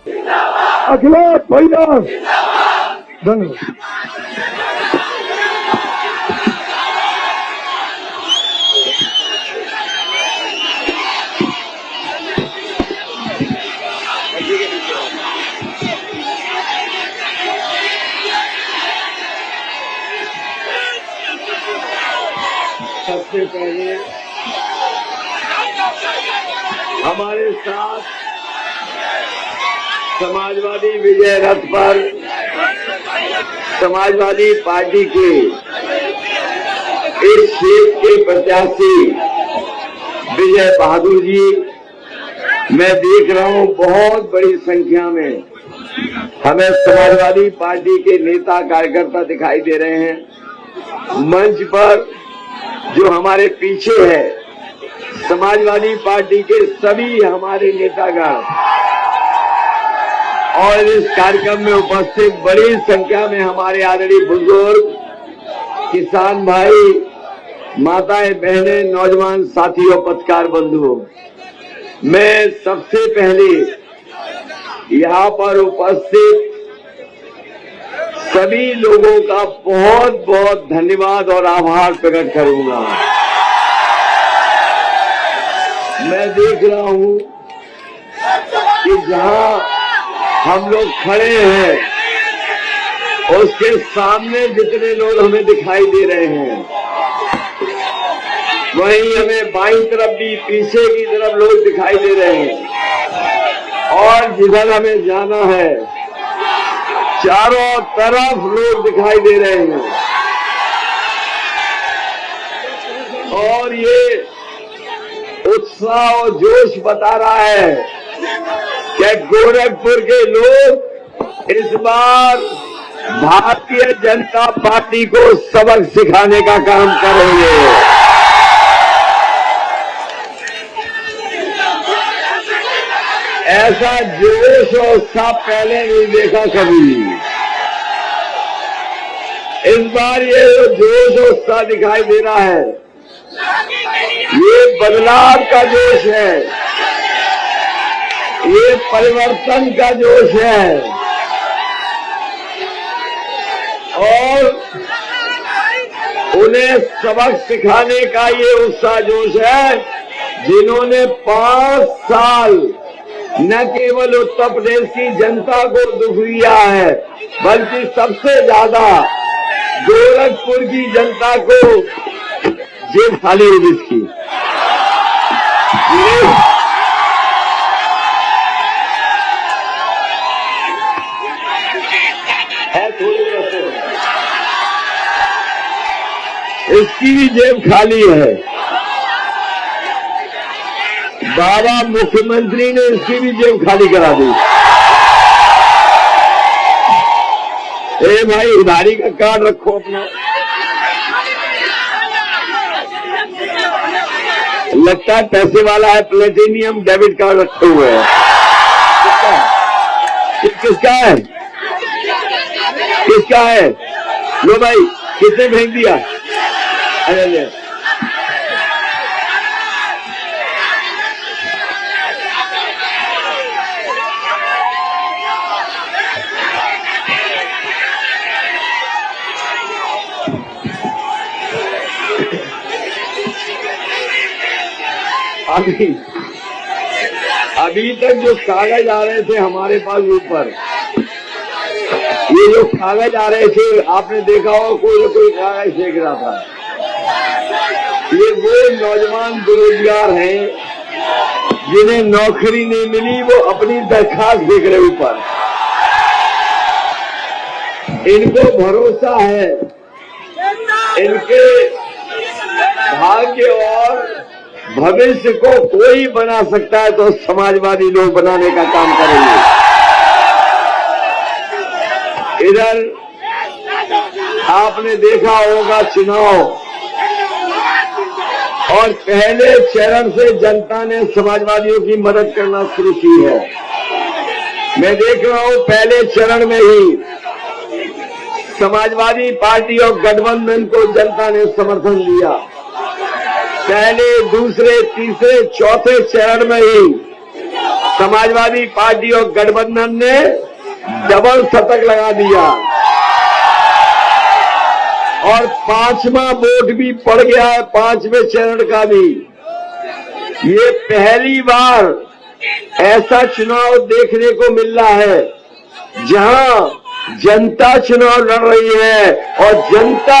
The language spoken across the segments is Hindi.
अखिलेश भैया धन्यवाद। सबसे पहले हमारे साथ समाजवादी विजय रथ पर समाजवादी पार्टी के इस सीट के प्रत्याशी विजय बहादुर जी, मैं देख रहा हूं बहुत बड़ी संख्या में हमें समाजवादी पार्टी के नेता कार्यकर्ता दिखाई दे रहे हैं। मंच पर जो हमारे पीछे है समाजवादी पार्टी के सभी हमारे नेतागण और इस कार्यक्रम में उपस्थित बड़ी संख्या में हमारे आदरणीय बुजुर्ग, किसान भाई, माताएं, बहनें, नौजवान साथियों, पत्रकार बंधुओं, मैं सबसे पहले यहाँ पर उपस्थित सभी लोगों का बहुत बहुत धन्यवाद और आभार प्रकट करूंगा। मैं देख रहा हूं कि जहां हम लोग खड़े हैं उसके सामने जितने लोग हमें दिखाई दे रहे हैं, वहीं हमें बाईं तरफ भी, पीछे की तरफ लोग दिखाई दे रहे हैं और जिधर हमें जाना है चारों तरफ लोग दिखाई दे रहे हैं। और ये उत्साह और जोश बता रहा है कि गोरखपुर के लोग इस बार भारतीय जनता पार्टी को सबक सिखाने का काम करेंगे। ऐसा जोश और उत्साह पहले नहीं देखा कभी। इस बार ये जोश और उत्साह दिखाई दे रहा है, ये बदलाव का जोश है, ये परिवर्तन का जोश है और उन्हें सबक सिखाने का ये उत्साह जोश है जिन्होंने 5 साल न केवल उत्तर प्रदेश की जनता को दुख दिया है, बल्कि सबसे ज्यादा गोरखपुर की जनता को जेब खाली है जिसकी। इसकी भी जेब खाली है। बाबा मुख्यमंत्री ने इसकी भी जेब खाली करा दी। ए भाई, उधारी का कार्ड रखो अपना। लगता है पैसे वाला है, प्लेटिनियम डेबिट कार्ड रखे हुए हैं। किसका है? किसका है? लो भाई, किसने भेज दिया? अरे ले। अभी तक जो कागज आ रहे थे हमारे पास ऊपर, ये जो कागज आ रहे थे, आपने देखा हो कोई ना कोई कागज फेंक रहा था। ये वो नौजवान बेरोजगार हैं जिन्हें नौकरी नहीं मिली, वो अपनी दरखास्त फेंक रहे ऊपर। इनको भरोसा है इनके भाग्य और भविष्य को कोई बना सकता है, तो समाजवादी लोग बनाने का काम करेंगे। इधर आपने देखा होगा चुनाव, और पहले चरण से जनता ने समाजवादियों की मदद करना शुरू की है। मैं देख रहा हूं पहले चरण में ही समाजवादी पार्टी और गठबंधन को जनता ने समर्थन दिया। पहले, दूसरे, तीसरे, चौथे चरण में ही समाजवादी पार्टी और गठबंधन ने डबल शतक लगा दिया और 5वां वोट भी पड़ गया है, 5वें चरण का भी। ये पहली बार ऐसा चुनाव देखने को मिल रहा है जहां जनता चुनाव लड़ रही है और जनता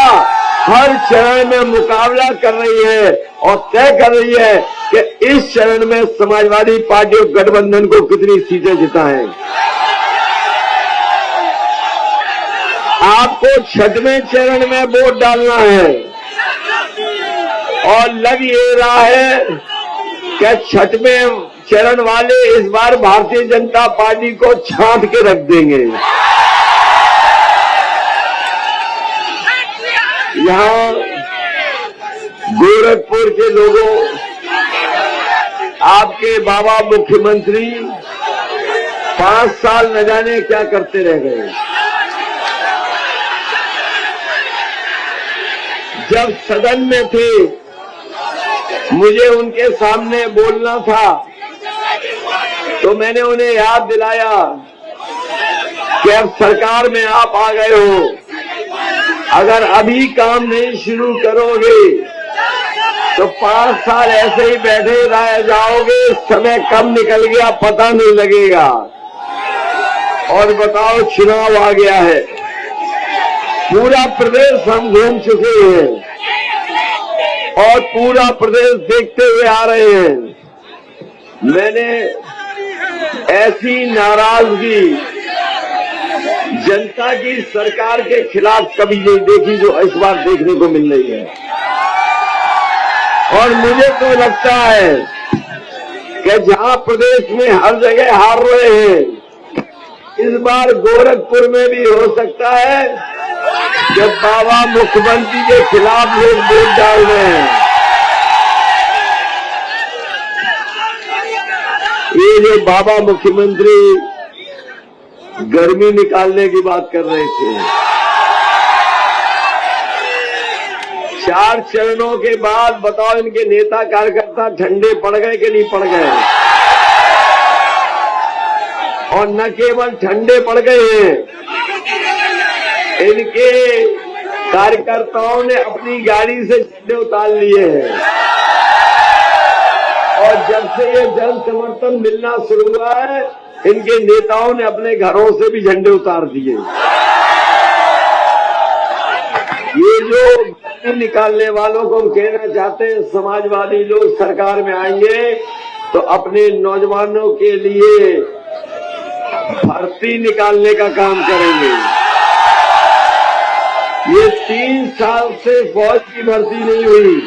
हर चरण में मुकाबला कर रही है और तय कर रही है कि इस चरण में समाजवादी पार्टी और गठबंधन को कितनी सीटें जिताएं। आपको 6वें चरण में वोट डालना है और लग ये रहा है कि 6वें चरण वाले इस बार भारतीय जनता पार्टी को छांट के रख देंगे। यहाँ गोरखपुर के लोगों, आपके बाबा मुख्यमंत्री 5 साल न जाने क्या करते रह गए। जब सदन में थे मुझे उनके सामने बोलना था तो मैंने उन्हें याद दिलाया कि अब सरकार में आप आ गए हो, अगर अभी काम नहीं शुरू करोगे तो 5 साल ऐसे ही बैठे रह जाओगे, समय कब निकल गया पता नहीं लगेगा। और बताओ, चुनाव आ गया है, पूरा प्रदेश हम घूम चुके हैं और पूरा प्रदेश देखते हुए आ रहे हैं। मैंने ऐसी नाराजगी जनता की सरकार के खिलाफ कभी नहीं देखी जो इस बार देखने को मिल रही है। और मुझे तो लगता है कि जहां प्रदेश में हर जगह हार रहे हैं, इस बार गोरखपुर में भी हो सकता है जब बाबा मुख्यमंत्री के खिलाफ लोग वोट डाल रहे हैं। ये जो बाबा मुख्यमंत्री गर्मी निकालने की बात कर रहे थे, 4 चरणों के बाद बताओ इनके नेता कार्यकर्ता ठंडे पड़ गए कि नहीं पड़ गए? और न केवल ठंडे पड़ गए हैं, इनके कार्यकर्ताओं ने अपनी गाड़ी से झंडे उतार लिए हैं। और जब से ये जन समर्थन मिलना शुरू हुआ है, इनके नेताओं ने अपने घरों से भी झंडे उतार दिए। ये जो निकालने वालों को हम कहना चाहते हैं, समाजवादी लोग सरकार में आएंगे तो अपने नौजवानों के लिए भर्ती निकालने का काम करेंगे। ये 3 साल से फौज की भर्ती नहीं हुई।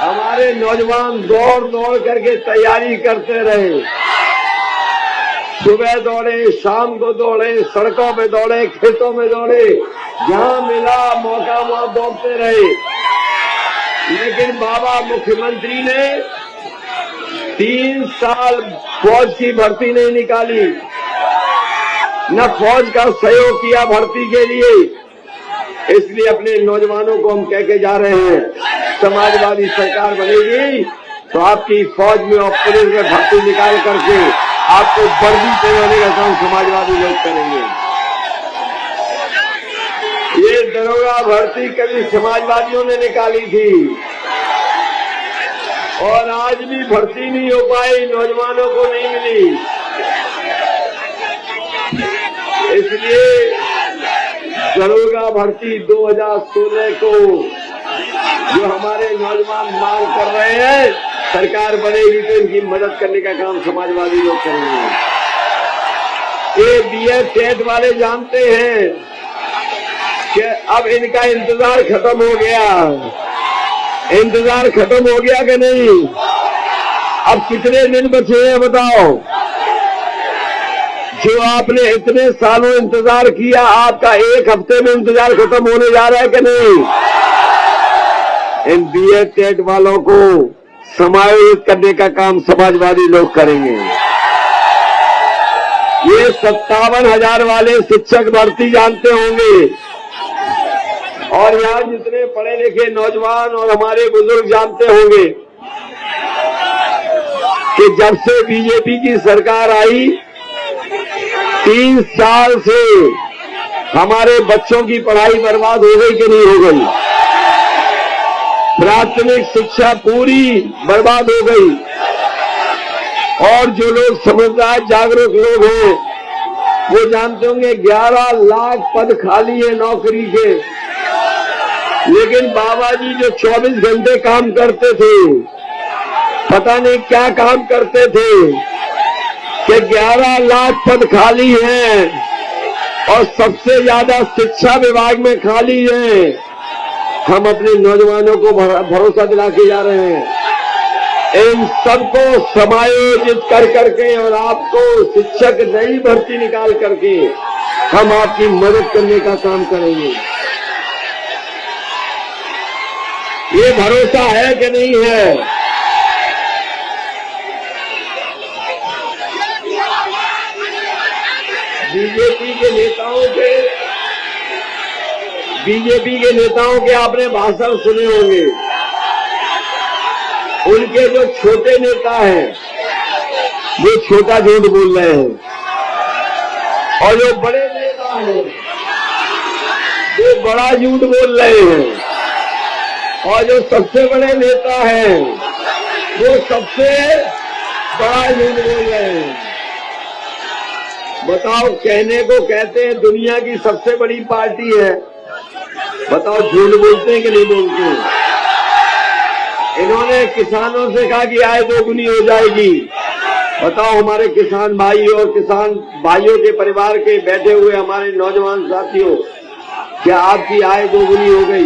हमारे नौजवान दौड़ दौड़ करके तैयारी करते रहे, सुबह दौड़े, शाम को दौड़े, सड़कों पे दौड़े, खेतों में दौड़े, जहां मिला मौका वहां दौड़ते रहे। लेकिन बाबा मुख्यमंत्री ने 3 साल फौज की भर्ती नहीं निकाली, न फौज का सहयोग किया भर्ती के लिए। इसलिए अपने नौजवानों को हम कह के जा रहे हैं, समाजवादी सरकार बनेगी तो आपकी फौज में और पुलिस में भर्ती निकाल करके आपको वर्दी पहनाने का काम समाजवादी लोग करेंगे। ये दरोगा भर्ती कभी समाजवादियों ने निकाली थी और आज भी भर्ती नहीं हो पाई, नौजवानों को नहीं मिली। इसलिए दरोगा भर्ती 2016 को जो हमारे नौजवान मांग कर रहे हैं, सरकार बनेगी तो इनकी मदद करने का काम समाजवादी लोग करेंगे। ये बीएड टेट वाले जानते हैं कि अब इनका इंतजार खत्म हो गया। इंतजार खत्म हो गया कि नहीं? अब कितने दिन बचे हैं बताओ? जो आपने इतने सालों इंतजार किया, आपका 1 हफ्ते में इंतजार खत्म होने जा रहा है कि नहीं? इन बीएड टेट वालों को समायोजित करने का काम समाजवादी लोग करेंगे। ये 57,000 वाले शिक्षक भर्ती जानते होंगे और यहाँ जितने पढ़े लिखे नौजवान और हमारे बुजुर्ग जानते होंगे कि जब से बीजेपी की सरकार आई 3 साल से हमारे बच्चों की पढ़ाई बर्बाद हो गई कि नहीं हो गई? प्राथमिक शिक्षा पूरी बर्बाद हो गई। और जो लोग समझदार जागरूक लोग हैं वो जानते होंगे 11 लाख पद खाली है नौकरी के। लेकिन बाबा जी जो 24 घंटे काम करते थे, पता नहीं क्या काम करते थे कि 11 लाख पद खाली हैं और सबसे ज्यादा शिक्षा विभाग में खाली है। हम अपने नौजवानों को भरोसा दिला के जा रहे हैं। इन सबको समायोजित कर करके और आपको शिक्षक नई भर्ती निकाल करके हम आपकी मदद करने का काम करेंगे। ये भरोसा है कि नहीं है? बीजेपी के नेताओं के आपने भाषण सुने होंगे। उनके जो छोटे नेता हैं वो छोटा झूठ बोल रहे हैं और जो बड़े नेता हैं वो बड़ा झूठ बोल रहे हैं और जो सबसे बड़े नेता हैं वो सबसे बड़ा झूठ बोल रहे हैं। बताओ, कहने को कहते हैं दुनिया की सबसे बड़ी पार्टी है, बताओ झूठ बोलते हैं कि नहीं बोलते हैं? इन्होंने किसानों से कहा कि आय दोगुनी हो जाएगी। बताओ, हमारे किसान भाई और किसान भाइयों के परिवार के बैठे हुए हमारे नौजवान साथियों, क्या आपकी आय दोगुनी हो गई?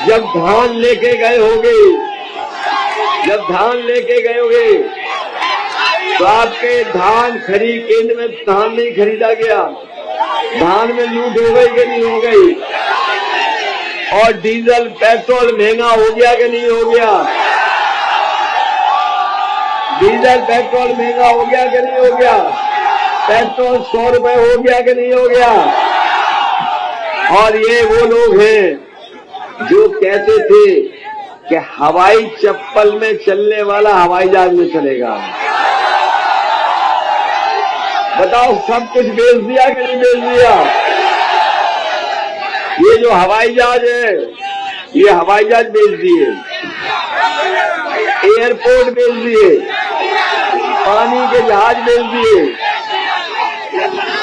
जब धान लेके गए होगे तो आपके धान खरीद केंद्र में धान नहीं खरीदा गया, धान में लूट हो गई कि नहीं हो गई? और डीजल पेट्रोल महंगा हो गया कि नहीं हो गया? डीजल पेट्रोल महंगा हो गया कि नहीं हो गया? पेट्रोल 100 रुपए हो गया कि नहीं हो गया? और ये वो लोग हैं जो कहते थे कि हवाई चप्पल में चलने वाला हवाई जहाज में चलेगा। बताओ, सब कुछ बेच दिया कि नहीं बेच दिया? ये जो हवाई जहाज है, ये हवाई जहाज बेच दिए, एयरपोर्ट बेच दिए, पानी के जहाज बेच दिए,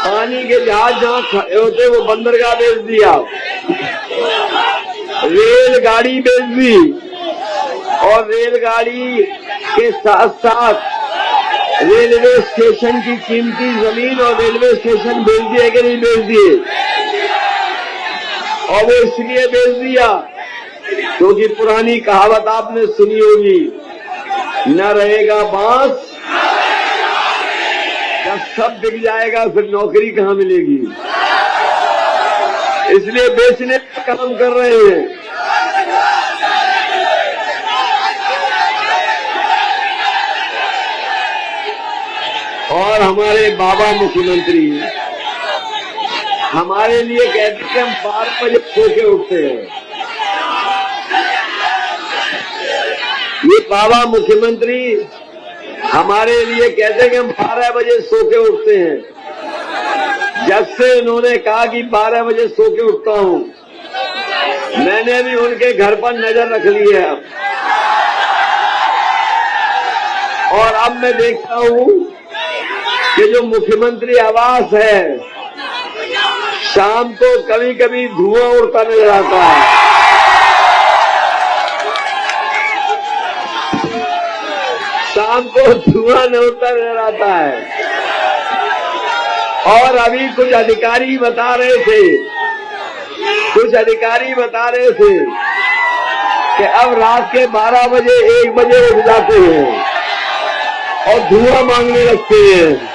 पानी के जहाज जहाँ खड़े होते वो बंदरगाह बेच दिया, रेलगाड़ी बेच दी और रेलगाड़ी के साथ साथ रेलवे स्टेशन की कीमती जमीन और रेलवे स्टेशन बेच दिए कि नहीं बेच दिए? और वो इसलिए बेच दिया क्योंकि पुरानी कहावत आपने सुनी होगी, न रहेगा बांस, जब सब बिक जाएगा फिर नौकरी कहाँ मिलेगी। इसलिए बेचने का काम कर रहे हैं। और हमारे बाबा मुख्यमंत्री हमारे लिए कहते हैं हम 12 बजे सो के उठते हैं। ये बाबा मुख्यमंत्री हमारे लिए कहते हैं कि हम 12 बजे सो के उठते हैं। जब से उन्होंने कहा कि 12 बजे सो के उठता हूं, मैंने भी उनके घर पर नजर रख ली है। और अब मैं देखता हूं कि जो मुख्यमंत्री आवास है, शाम को कभी कभी धुआं उड़ता नजर आता है। शाम को धुआं उड़ता नजर आता है। और अभी कुछ अधिकारी बता रहे थे कि अब रात के 12 बजे 1 बजे उठ जाते हैं और धुआं मांगने लगते हैं।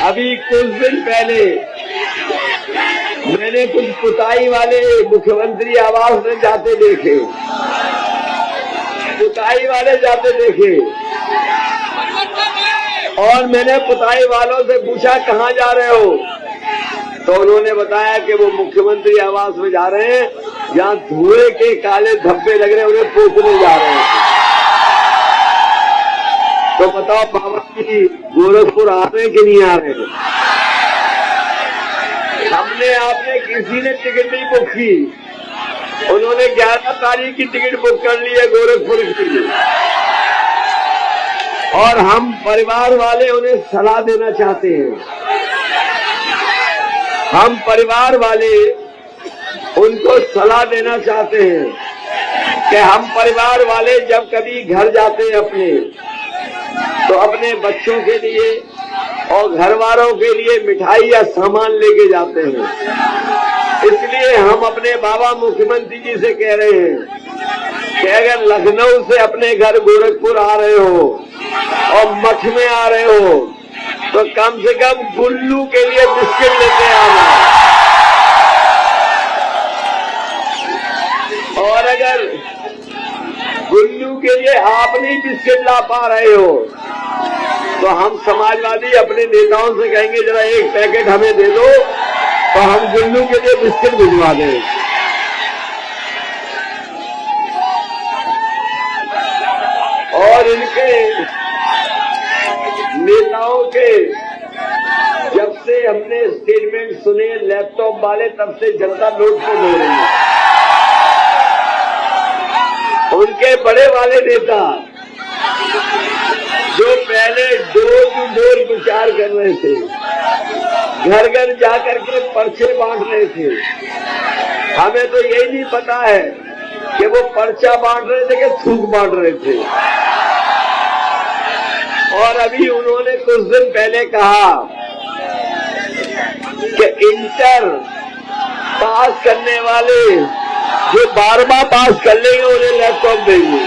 अभी कुछ दिन पहले मैंने कुछ पुताई वाले मुख्यमंत्री आवास में जाते देखे, और मैंने पुताई वालों से पूछा कहाँ जा रहे हो? तो उन्होंने बताया कि वो मुख्यमंत्री आवास में जा रहे हैं, जहाँ धुएं के काले धब्बे लग रहे हैं, उन्हें पोंछने जा रहे हैं। तो बताओ बाबा जी गोरखपुर आ रहे कि नहीं आ रहे? हमने आपने किसी ने टिकट नहीं बुक की, उन्होंने 11 तारीख की टिकट बुक कर ली है गोरखपुर की। और हम परिवार वाले उन्हें सलाह देना चाहते हैं। हम परिवार वाले उनको सलाह देना चाहते हैं कि हम परिवार वाले जब कभी घर जाते हैं अपने, तो अपने बच्चों के लिए और घर वालों के लिए मिठाई या सामान लेके जाते हैं। इसलिए हम अपने बाबा मुख्यमंत्री जी से कह रहे हैं कि अगर लखनऊ से अपने घर गोरखपुर आ रहे हो और मठ में आ रहे हो, तो कम से कम गुल्लू के लिए बिस्किट लेते आना। और अगर गुल्लू के लिए आप नहीं बिस्किट ला पा रहे हो, तो हम समाजवादी अपने नेताओं से कहेंगे जरा एक पैकेट हमें दे दो, तो हम गुल्लू के लिए बिस्किट भिजवा दें। और इनके नेताओं के जब से हमने स्टेटमेंट सुने लैपटॉप वाले, तब से जनता लूटफुट हो रही है। उनके बड़े वाले नेता जो पहले डोर टू डोर प्रचार कर रहे थे, घर घर जाकर के पर्चे बांट रहे थे, हमें तो यही नहीं पता है कि वो पर्चा बांट रहे थे कि थूक बांट रहे थे। और अभी उन्होंने कुछ दिन पहले कहा कि इंटर पास करने वाले जो 12वां पास कर लेंगे उन्हें लैपटॉप देंगे।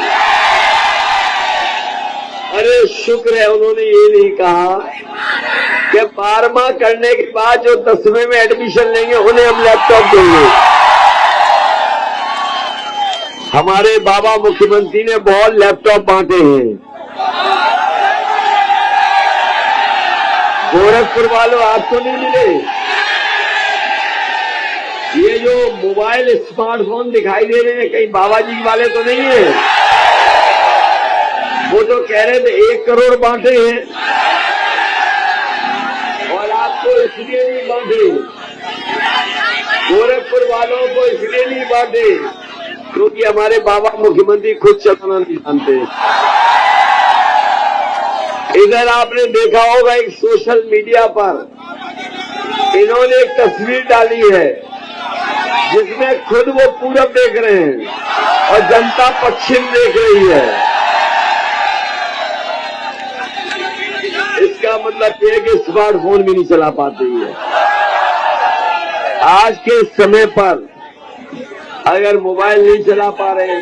अरे शुक्र है उन्होंने ये नहीं कहा कि 12वां करने के बाद जो 10वें में एडमिशन लेंगे उन्हें हम लैपटॉप देंगे। हमारे बाबा मुख्यमंत्री ने बहुत लैपटॉप बांटे हैं। गोरखपुर वालों आपको नहीं मिले? ये जो मोबाइल स्मार्टफोन दिखाई दे रहे हैं, कहीं बाबा जी वाले तो नहीं है? वो तो कह रहे थे 1 करोड़ बांटे हैं, और आपको इसलिए नहीं बांटे, गोरखपुर वालों को इसलिए नहीं बांटे क्योंकि हमारे बाबा मुख्यमंत्री खुद चलाना नहीं जानते। इधर आपने देखा होगा एक सोशल मीडिया पर इन्होंने एक तस्वीर डाली है जिसमें खुद वो पूरब देख रहे हैं और जनता पश्चिम देख रही है। इसका मतलब ये है कि स्मार्टफोन भी नहीं चला पाती है। आज के समय पर अगर मोबाइल नहीं चला पा रहे,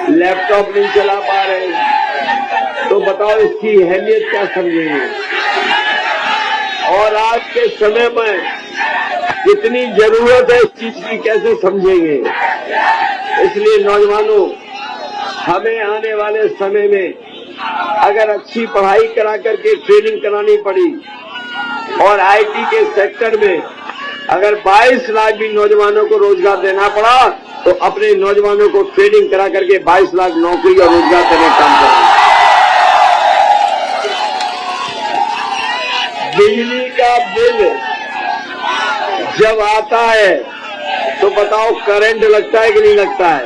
लैपटॉप नहीं चला पा रहे, तो बताओ इसकी अहमियत क्या समझेंगे? और आज के समय में कितनी जरूरत है इस चीज की कैसे समझेंगे? इसलिए नौजवानों, हमें आने वाले समय में अगर अच्छी पढ़ाई करा करके ट्रेनिंग करानी पड़ी और आईटी के सेक्टर में अगर 22 लाख भी नौजवानों को रोजगार देना पड़ा, तो अपने नौजवानों को ट्रेनिंग करा करके 22 लाख नौकरी और रोजगार देने का काम करें। बिजली का बिल जब आता है तो बताओ करंट लगता है कि नहीं लगता है?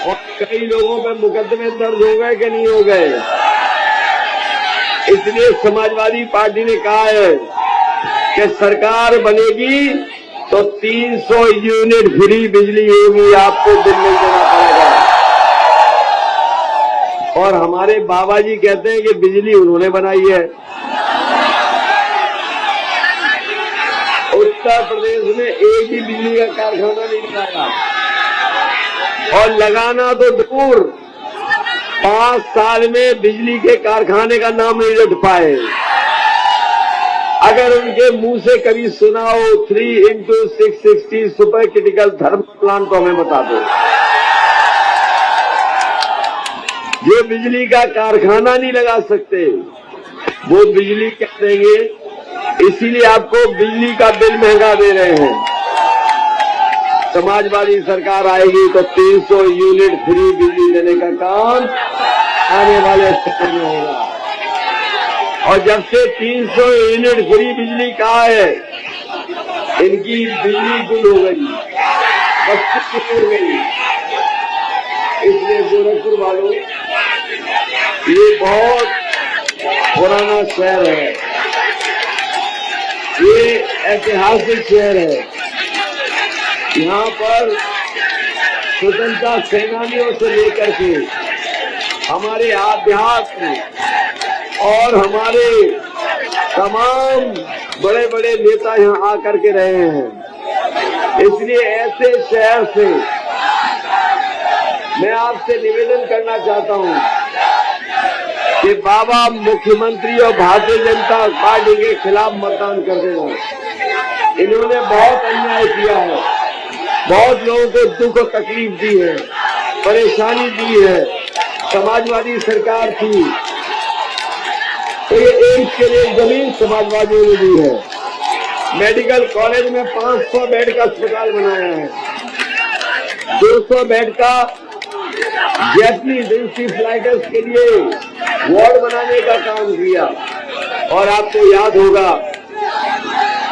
और कई लोगों पे मुकदमे दर्ज हो गए कि नहीं हो गए? इसलिए समाजवादी पार्टी ने कहा है कि सरकार बनेगी तो 300 यूनिट फ्री बिजली होगी, आपको बिल नहीं देना पड़ेगा। और हमारे बाबा जी कहते हैं कि बिजली उन्होंने बनाई है। उत्तर प्रदेश में एक भी बिजली का कारखाना नहीं लगाया, और लगाना तो दूर, 5 साल में बिजली के कारखाने का नाम नहीं रट पाए। अगर उनके मुंह से कभी सुना हो 3x660 super critical thermal plant, तो हमें बता दो। जो बिजली का कारखाना नहीं लगा सकते, वो बिजली कह देंगे इसीलिए आपको बिजली का बिल महंगा दे रहे हैं। समाजवादी सरकार आएगी तो 300 यूनिट फ्री बिजली देने का काम आने वाले समय में होगा। और जब से 300 यूनिट फ्री बिजली का है, इनकी बिजली गुल हो गई, बस्ती हो गई। इसलिए गोरखपुर वालों, ये बहुत पुराना शहर है, ये ऐतिहासिक शहर है। यहाँ पर स्वतंत्रता सेनानियों से लेकर के हमारे आध्यात्म और हमारे तमाम बड़े बड़े नेता यहाँ आकर के रहे हैं। इसलिए ऐसे शहर से मैं आपसे निवेदन करना चाहता हूँ कि बाबा मुख्यमंत्री और भारतीय जनता पार्टी के खिलाफ मतदान कर देना। इन्होंने बहुत अन्याय किया है, बहुत लोगों को दुख और तकलीफ दी है, परेशानी दी है। समाजवादी सरकार थी तो ये एम्स के लिए जमीन समाजवादियों ने दी है। मेडिकल कॉलेज में 500 बेड का अस्पताल बनाया है, 200 बेड का जैपनीज इंसेफ्लाइटिस के लिए वार्ड बनाने का काम किया। और आपको याद होगा,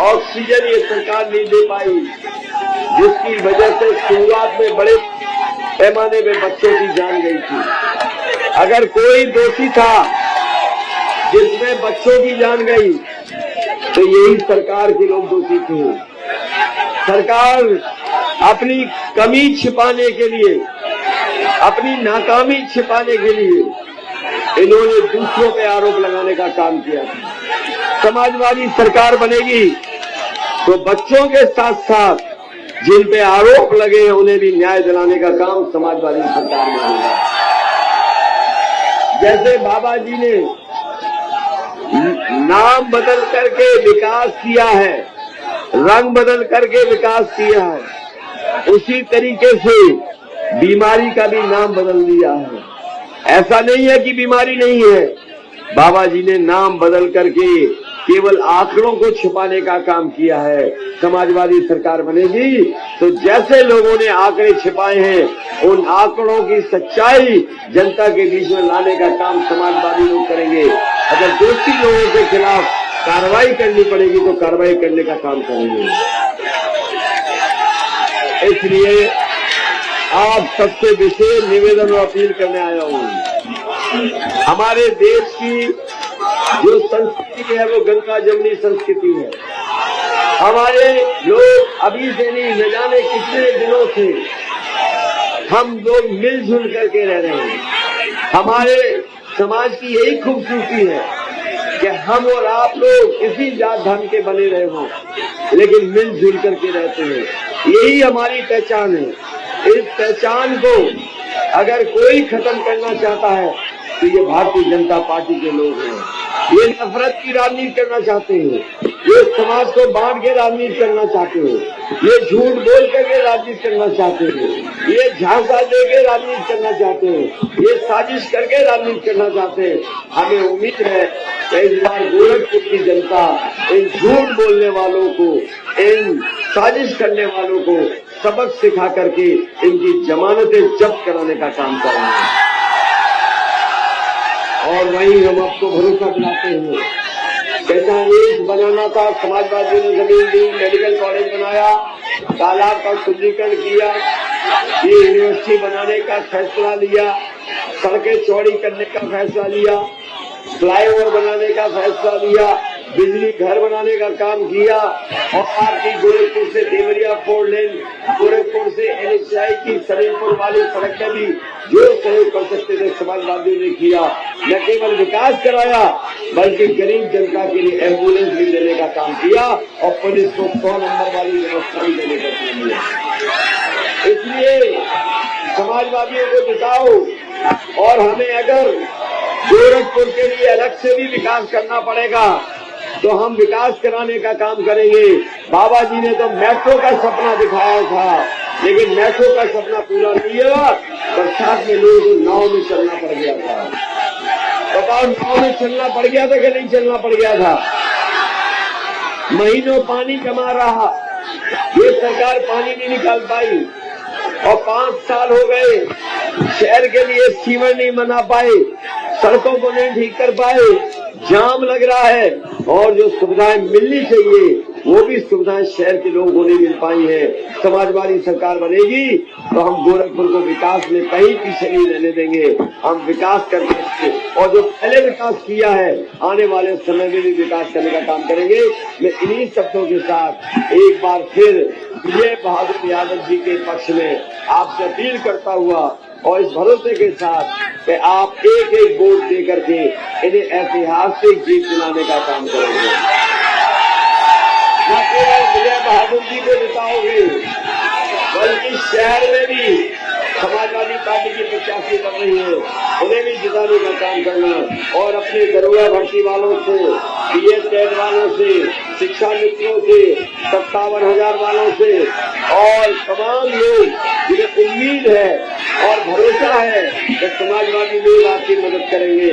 ऑक्सीजन ये सरकार नहीं दे पाई, जिसकी वजह से शुरुआत में बड़े पैमाने में बच्चों की जान गई थी। अगर कोई दोषी था जिसमें बच्चों की जान गई तो यही सरकार के लोग दोषी थे। सरकार अपनी कमी छिपाने के लिए, अपनी नाकामी छिपाने के लिए इन्होंने दूसरों पे आरोप लगाने का काम किया। समाजवादी सरकार बनेगी तो बच्चों के साथ साथ जिन पे आरोप लगे हैं उन्हें भी न्याय दिलाने का काम समाजवादी सरकार में होगा। जैसे बाबा जी ने नाम बदल करके विकास किया है, रंग बदल करके विकास किया है, उसी तरीके से बीमारी का भी नाम बदल दिया है। ऐसा नहीं है कि बीमारी नहीं है, बाबा जी ने नाम बदल करके केवल आंकड़ों को छुपाने का काम किया है। समाजवादी सरकार बनेगी तो जैसे लोगों ने आंकड़े छिपाए हैं उन आंकड़ों की सच्चाई जनता के बीच में लाने का काम समाजवादी लोग करेंगे। अगर दोषी लोगों के खिलाफ कार्रवाई करनी पड़ेगी तो कार्रवाई करने का काम करेंगे। इसलिए आप सबसे विशेष निवेदन और अपील करने आया हूँ। हमारे देश की जो संस्कृति है वो गंगा जमुनी संस्कृति है। हमारे लोग अभी से नहीं, न जाने कितने दिनों से हम लोग मिलजुल करके रह रहे हैं। हमारे समाज की यही खूबसूरती है कि हम और आप लोग इसी जात धर्म के बने रहे हों, लेकिन मिलजुल करके रहते हैं। यही हमारी पहचान है। इस पहचान को अगर कोई खत्म करना चाहता है तो ये भारतीय जनता पार्टी के लोग हैं। ये नफरत की राजनीति करना चाहते हैं, ये समाज को बांट के राजनीति करना चाहते हैं, ये झूठ बोल करके राजनीति करना चाहते हैं, ये झांसा दे के राजनीति करना चाहते हैं, ये साजिश करके राजनीति करना चाहते हैं। हमें उम्मीद है कि इस बार गोरखपुर की जनता इन झूठ बोलने वालों को, इन साजिश करने वालों को सबक सिखा करके इनकी जमानतें जब्त कराने का काम कर रहे हैं। और वहीं हम आपको भरोसा दिलाते हैं, जैसा एम्स बनाना था, समाजवादियों ने जमीन दी, मेडिकल कॉलेज बनाया, तालाब का शुद्धिकरण किया, ये यूनिवर्सिटी बनाने का फैसला लिया, सड़कें चौड़ी करने का फैसला लिया, फ्लाईओवर बनाने का फैसला लिया, बिजली घर बनाने का काम किया। और आपकी गोरखपुर से देवरिया 4 लेन, गोरखपुर से NHI की सलेमपुर वाली सड़क का भी जो सहयोग कर सकते थे समाजवादियों ने किया। न केवल विकास कराया बल्कि गरीब जनता के लिए एम्बुलेंस भी देने का काम किया और पुलिस को 100 नंबर वाली व्यवस्था भी देने का काम किया। इसलिए समाजवादियों को जिताओ और हमें अगर गोरखपुर के लिए अलग से भी विकास करना पड़ेगा तो हम विकास कराने का काम करेंगे। बाबा जी ने तो मेट्रो का सपना दिखाया था, लेकिन मेट्रो का सपना पूरा नहीं हुआ। बरसात में लोगों को नाव में चलना पड़ गया था। बताओ, नाव में चलना पड़ गया था कि नहीं चलना पड़ गया था? महीनों पानी जमा रहा, ये सरकार पानी नहीं निकाल पाई और 5 साल हो गए शहर के लिए सीवर नहीं बना पाए, सड़कों को नहीं ठीक कर पाए, जाम लग रहा है और जो सुविधाएं मिलनी चाहिए वो भी सुविधाएं शहर के लोगों को नहीं मिल पाई हैं। समाजवादी सरकार बनेगी तो हम गोरखपुर को विकास में कहीं पीछे नहीं रहने देंगे, हम विकास करके और जो पहले विकास किया है आने वाले समय में भी विकास करने का काम करेंगे। मैं इन्हीं शब्दों के साथ एक बार फिर विजय बहादुर यादव जी के पक्ष में आपसे अपील करता हुआ और इस भरोसे के साथ कि आप एक एक वोट दे करके इन्हें ऐतिहासिक जीत दिलाने का काम करेंगे। न केवल विजय बहादुर जी को जिताओगे बल्कि शहर में भी समाजवादी पार्टी की प्रत्याशी कर रही है, उन्हें भी जिताने का काम करना और अपने दरोगा भर्ती वालों से, बीएड टेट वालों से, शिक्षा मित्रों से, 57,000 वालों से और तमाम लोग जिन्हें उम्मीद है और भरोसा है कि समाजवादी लोग आपकी मदद करेंगे।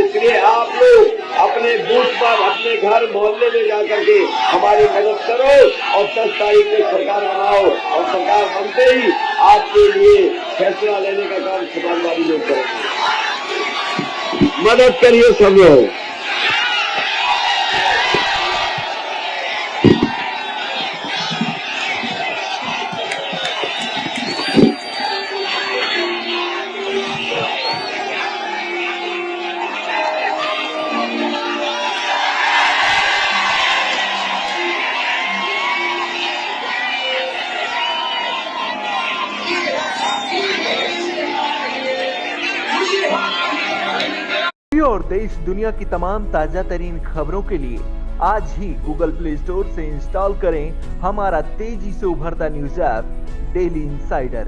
इसलिए आप लोग अपने बूथ पर, अपने घर मोहल्ले में जाकर के हमारी मदद करो और 10 तारीख में सरकार बनाओ और सरकार बनते ही आपके लिए फैसला लेने का काम समाजवादी लोग करेंगे। मदद करिए सब लोग। और देश दुनिया की तमाम ताजा तरीन खबरों के लिए आज ही गूगल प्ले स्टोर से इंस्टॉल करें हमारा तेजी से उभरता न्यूज ऐप डेली इंसाइडर।